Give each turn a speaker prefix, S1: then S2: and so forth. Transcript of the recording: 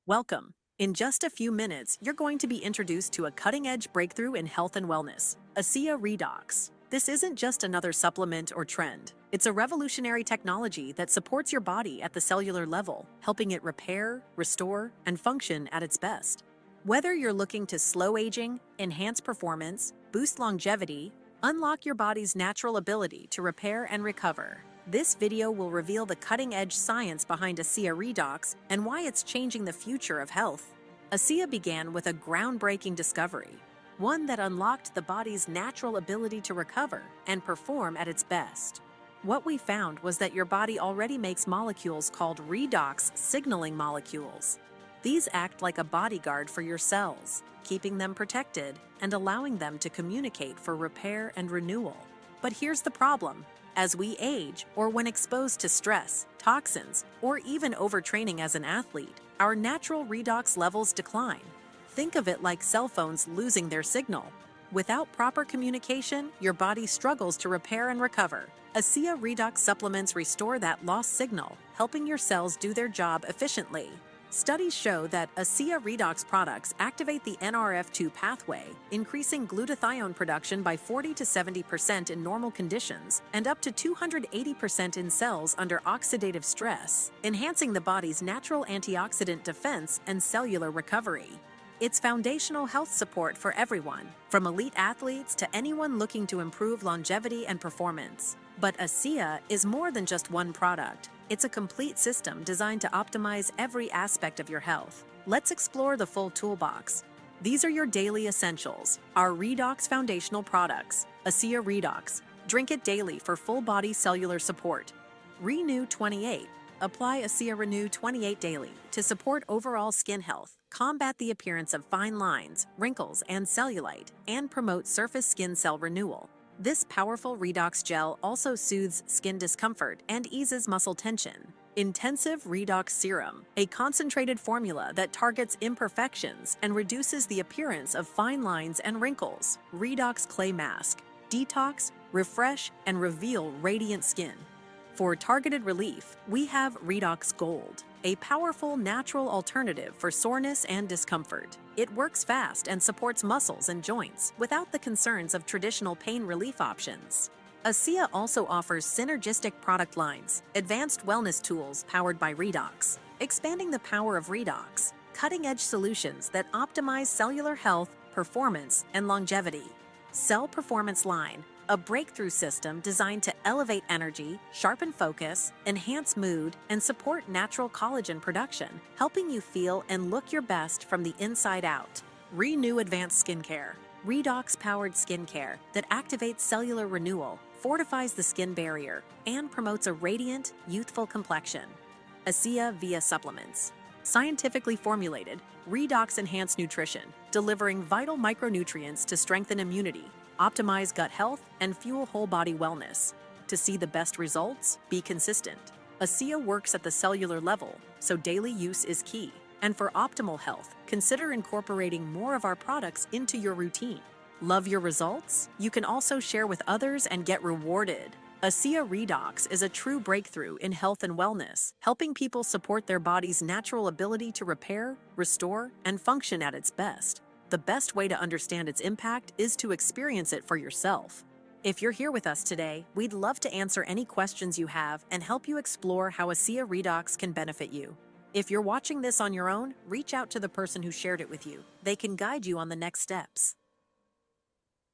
S1: Welcome. In just a few minutes, you're going to be introduced to a cutting-edge breakthrough in health and wellness, Asea Redox. This isn't just another supplement or trend. It's a revolutionary technology that supports your body at the cellular level, helping it repair, restore, and function at its best. Whether you're looking to slow aging, enhance performance, boost longevity, unlock your body's natural ability to repair and recover, this video will reveal the cutting-edge science behind Asea Redox and why it's changing the future of health. Asea began with a groundbreaking discovery, one that unlocked the body's natural ability to recover and perform at its best. What we found was that your body already makes molecules called Redox Signaling molecules. These act like a bodyguard for your cells, keeping them protected and allowing them to communicate for repair and renewal. But here's the problem. As we age, or when exposed to stress, toxins, or even overtraining as an athlete, our natural redox levels decline. Think of it like cell phones losing their signal. Without proper communication, your body struggles to repair and recover. Asea Redox supplements restore that lost signal, helping your cells do their job efficiently. Studies show that Asea Redox products activate the NRF2 pathway, increasing glutathione production by 40 to 70% in normal conditions and up to 280% in cells under oxidative stress, enhancing the body's natural antioxidant defense and cellular recovery. It's foundational health support for everyone, from elite athletes to anyone looking to improve longevity and performance. But Asea is more than just one product. It's a complete system designed to optimize every aspect of your health. Let's explore the full toolbox. These are your daily essentials, our Redox foundational products. Asea Redox. Drink it daily for full-body cellular support. Renew 28. Apply Asea Renew 28 daily to support overall skin health, combat the appearance of fine lines, wrinkles, and cellulite, and promote surface skin cell renewal. This powerful redox gel also soothes skin discomfort and eases muscle tension. Intensive Redox Serum, a concentrated formula that targets imperfections and reduces the appearance of fine lines and wrinkles. Redox Clay Mask. Detox, refresh, and reveal radiant skin. For targeted relief, we have Redox Gold, a powerful natural alternative for soreness and discomfort. It works fast and supports muscles and joints without the concerns of traditional pain relief options. Asea also offers synergistic product lines, advanced wellness tools powered by Redox, expanding the power of Redox, cutting-edge solutions that optimize cellular health, performance, and longevity. Cell Performance Line, a breakthrough system designed to elevate energy, sharpen focus, enhance mood, and support natural collagen production, helping you feel and look your best from the inside out. Renew Advanced Skincare. Redox-powered skincare that activates cellular renewal, fortifies the skin barrier, and promotes a radiant, youthful complexion. Asea Via Supplements. Scientifically formulated, Redox Enhanced Nutrition, delivering vital micronutrients to strengthen immunity, optimize gut health, and fuel whole-body wellness. To see the best results, be consistent. Asea works at the cellular level, so daily use is key. And for optimal health, consider incorporating more of our products into your routine. Love your results? You can also share with others and get rewarded. Asea Redox is a true breakthrough in health and wellness, helping people support their body's natural ability to repair, restore, and function at its best. The best way to understand its impact is to experience it for yourself. If you're here with us today, we'd love to answer any questions you have and help you explore how Asea Redox can benefit you. If you're watching this on your own, reach out to the person who shared it with you. They can guide you on the next steps.